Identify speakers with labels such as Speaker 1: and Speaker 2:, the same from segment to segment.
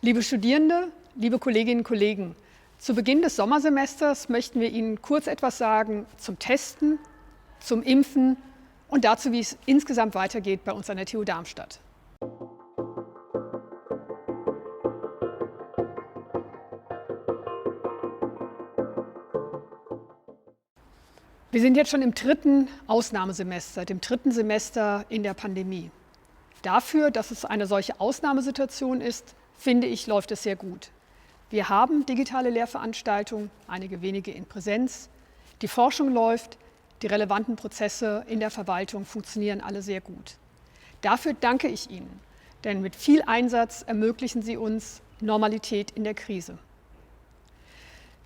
Speaker 1: Liebe Studierende, liebe Kolleginnen und Kollegen, zu Beginn des Sommersemesters möchten wir Ihnen kurz etwas sagen zum Testen, zum Impfen und dazu, wie es insgesamt weitergeht bei uns an der TU Darmstadt. Wir sind jetzt schon im dritten Ausnahmesemester, dem dritten Semester in der Pandemie. Dafür, dass es eine solche Ausnahmesituation ist, finde ich, läuft es sehr gut. Wir haben digitale Lehrveranstaltungen, einige wenige in Präsenz. Die Forschung läuft, die relevanten Prozesse in der Verwaltung funktionieren alle sehr gut. Dafür danke ich Ihnen, denn mit viel Einsatz ermöglichen Sie uns Normalität in der Krise.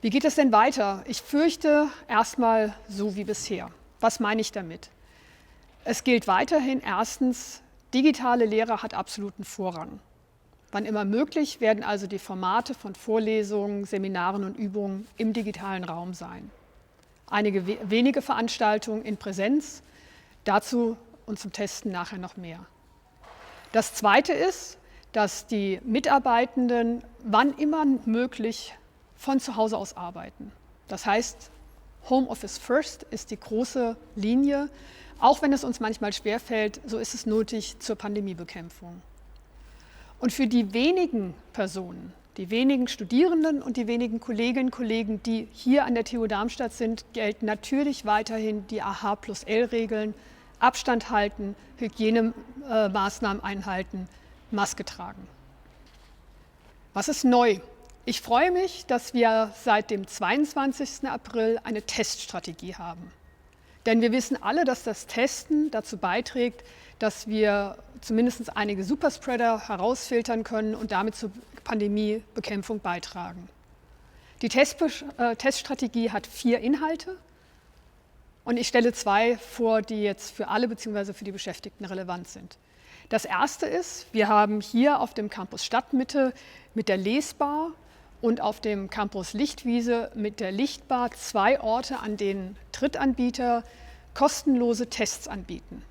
Speaker 1: Wie geht es denn weiter? Ich fürchte erstmal so wie bisher. Was meine ich damit? Es gilt weiterhin erstens, digitale Lehre hat absoluten Vorrang. Wann immer möglich werden also die Formate von Vorlesungen, Seminaren und Übungen im digitalen Raum sein. Einige wenige Veranstaltungen in Präsenz, dazu und zum Testen nachher noch mehr. Das Zweite ist, dass die Mitarbeitenden wann immer möglich von zu Hause aus arbeiten. Das heißt, Homeoffice First ist die große Linie. Auch wenn es uns manchmal schwerfällt, so ist es nötig zur Pandemiebekämpfung. Und für die wenigen Personen, die wenigen Studierenden und die wenigen Kolleginnen und Kollegen, die hier an der TU Darmstadt sind, gelten natürlich weiterhin die AH+L-Regeln, Abstand halten, Hygienemaßnahmen einhalten, Maske tragen. Was ist neu? Ich freue mich, dass wir seit dem 22. April eine Teststrategie haben. Denn wir wissen alle, dass das Testen dazu beiträgt, dass wir zumindest einige Superspreader herausfiltern können und damit zur Pandemiebekämpfung beitragen. Die Teststrategie hat 4 Inhalte und ich stelle 2 vor, die jetzt für alle bzw. für die Beschäftigten relevant sind. Das erste ist, wir haben hier auf dem Campus Stadtmitte mit der Lesbar und auf dem Campus Lichtwiese mit der Lichtbar 2 Orte, an denen Drittanbieter kostenlose Tests anbieten.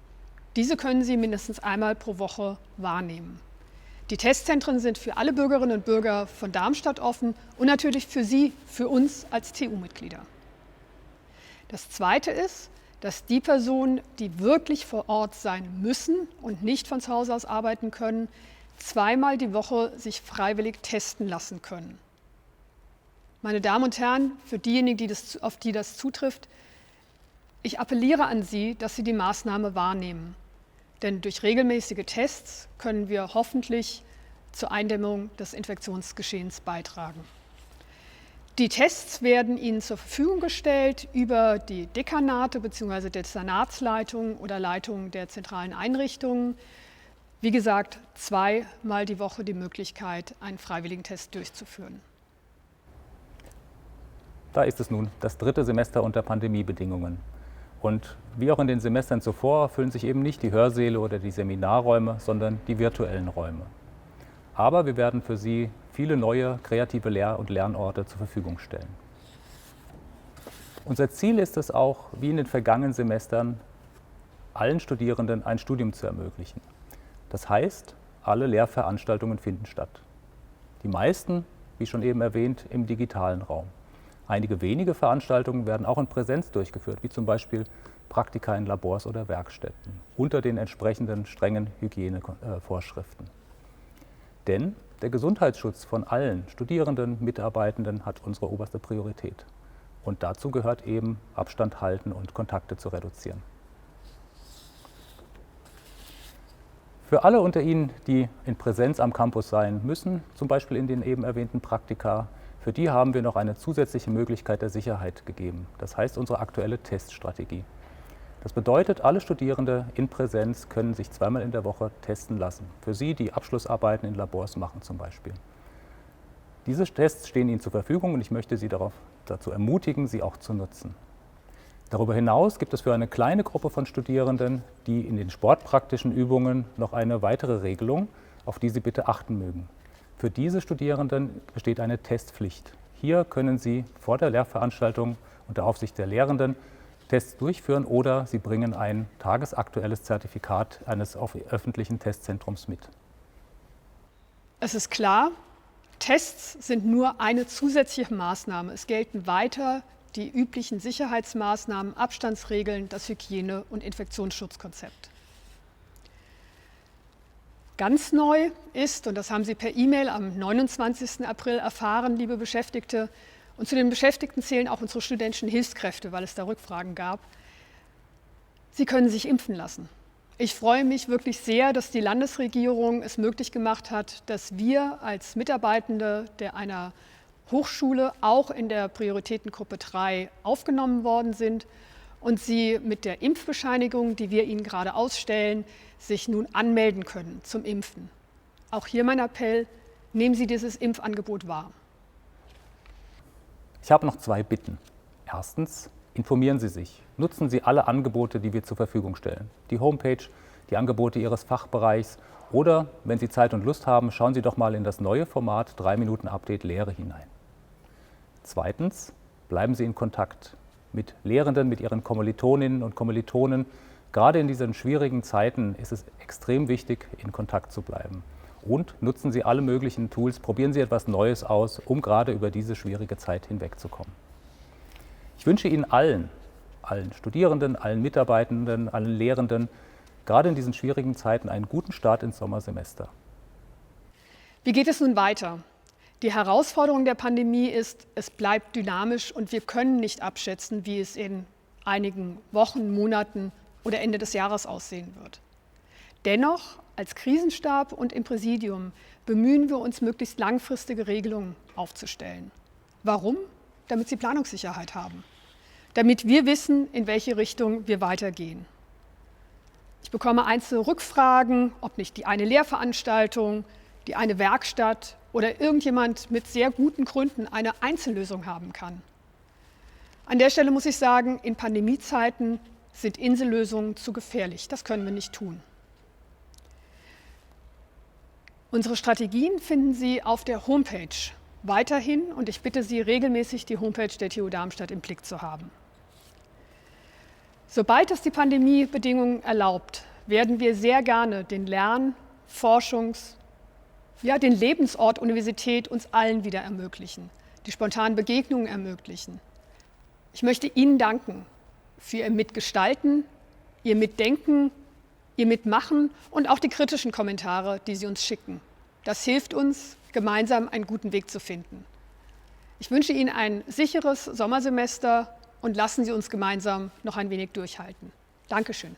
Speaker 1: Diese können Sie mindestens einmal pro Woche wahrnehmen. Die Testzentren sind für alle Bürgerinnen und Bürger von Darmstadt offen und natürlich für Sie, für uns als TU-Mitglieder. Das Zweite ist, dass die Personen, die wirklich vor Ort sein müssen und nicht von zu Hause aus arbeiten können, 2-mal die Woche sich freiwillig testen lassen können. Meine Damen und Herren, für diejenigen, auf die das zutrifft, ich appelliere an Sie, dass Sie die Maßnahme wahrnehmen. Denn durch regelmäßige Tests können wir hoffentlich zur Eindämmung des Infektionsgeschehens beitragen. Die Tests werden Ihnen zur Verfügung gestellt über die Dekanate bzw. Dezernatsleitungen oder Leitungen der zentralen Einrichtungen. Wie gesagt, 2-mal die Woche die Möglichkeit, einen freiwilligen Test durchzuführen.
Speaker 2: Da ist es nun, das 3. Semester unter Pandemiebedingungen. Und wie auch in den Semestern zuvor füllen sich eben nicht die Hörsäle oder die Seminarräume, sondern die virtuellen Räume. Aber wir werden für Sie viele neue kreative Lehr- und Lernorte zur Verfügung stellen. Unser Ziel ist es auch, wie in den vergangenen Semestern, allen Studierenden ein Studium zu ermöglichen. Das heißt, alle Lehrveranstaltungen finden statt. Die meisten, wie schon eben erwähnt, im digitalen Raum. Einige wenige Veranstaltungen werden auch in Präsenz durchgeführt, wie zum Beispiel Praktika in Labors oder Werkstätten, unter den entsprechenden strengen Hygienevorschriften. Denn der Gesundheitsschutz von allen Studierenden, Mitarbeitenden hat unsere oberste Priorität. Und dazu gehört eben Abstand halten und Kontakte zu reduzieren. Für alle unter Ihnen, die in Präsenz am Campus sein müssen, zum Beispiel in den eben erwähnten Praktika, für die haben wir noch eine zusätzliche Möglichkeit der Sicherheit gegeben. Das heißt unsere aktuelle Teststrategie. Das bedeutet, alle Studierende in Präsenz können sich 2-mal in der Woche testen lassen. Für Sie, die Abschlussarbeiten in Labors machen zum Beispiel. Diese Tests stehen Ihnen zur Verfügung und ich möchte Sie dazu ermutigen, sie auch zu nutzen. Darüber hinaus gibt es für eine kleine Gruppe von Studierenden, die in den sportpraktischen Übungen, noch eine weitere Regelung, auf die Sie bitte achten mögen. Für diese Studierenden besteht eine Testpflicht. Hier können Sie vor der Lehrveranstaltung unter Aufsicht der Lehrenden Tests durchführen oder Sie bringen ein tagesaktuelles Zertifikat eines öffentlichen Testzentrums mit.
Speaker 1: Es ist klar, Tests sind nur eine zusätzliche Maßnahme. Es gelten weiter die üblichen Sicherheitsmaßnahmen, Abstandsregeln, das Hygiene- und Infektionsschutzkonzept. Ganz neu ist, und das haben Sie per E-Mail am 29. April erfahren, liebe Beschäftigte, und zu den Beschäftigten zählen auch unsere studentischen Hilfskräfte, weil es da Rückfragen gab, Sie können sich impfen lassen. Ich freue mich wirklich sehr, dass die Landesregierung es möglich gemacht hat, dass wir als Mitarbeitende einer Hochschule auch in der Prioritätengruppe 3 aufgenommen worden sind und Sie mit der Impfbescheinigung, die wir Ihnen gerade ausstellen, sich nun anmelden können zum Impfen. Auch hier mein Appell, nehmen Sie dieses Impfangebot wahr.
Speaker 2: Ich habe noch 2 Bitten. Erstens, informieren Sie sich. Nutzen Sie alle Angebote, die wir zur Verfügung stellen. Die Homepage, die Angebote Ihres Fachbereichs oder, wenn Sie Zeit und Lust haben, schauen Sie doch mal in das neue Format 3 Minuten Update Lehre hinein. Zweitens, bleiben Sie in Kontakt mit Lehrenden, mit Ihren Kommilitoninnen und Kommilitonen. Gerade in diesen schwierigen Zeiten ist es extrem wichtig, in Kontakt zu bleiben. Und nutzen Sie alle möglichen Tools, probieren Sie etwas Neues aus, um gerade über diese schwierige Zeit hinwegzukommen. Ich wünsche Ihnen allen Studierenden, allen Mitarbeitenden, allen Lehrenden, gerade in diesen schwierigen Zeiten einen guten Start ins Sommersemester.
Speaker 1: Wie geht es nun weiter? Die Herausforderung der Pandemie ist, es bleibt dynamisch und wir können nicht abschätzen, wie es in einigen Wochen, Monaten oder Ende des Jahres aussehen wird. Dennoch, als Krisenstab und im Präsidium bemühen wir uns, möglichst langfristige Regelungen aufzustellen. Warum? Damit Sie Planungssicherheit haben. Damit wir wissen, in welche Richtung wir weitergehen. Ich bekomme einzelne Rückfragen, ob nicht die eine Lehrveranstaltung, die eine Werkstatt oder irgendjemand mit sehr guten Gründen eine Einzellösung haben kann. An der Stelle muss ich sagen, in Pandemiezeiten sind Insellösungen zu gefährlich. Das können wir nicht tun. Unsere Strategien finden Sie auf der Homepage weiterhin und ich bitte Sie, regelmäßig die Homepage der TU Darmstadt im Blick zu haben. Sobald es die Pandemiebedingungen erlaubt, werden wir sehr gerne den den Lebensort Universität uns allen wieder ermöglichen, die spontanen Begegnungen ermöglichen. Ich möchte Ihnen danken für Ihr Mitgestalten, Ihr Mitdenken, Ihr Mitmachen und auch die kritischen Kommentare, die Sie uns schicken. Das hilft uns, gemeinsam einen guten Weg zu finden. Ich wünsche Ihnen ein sicheres Sommersemester und lassen Sie uns gemeinsam noch ein wenig durchhalten. Dankeschön.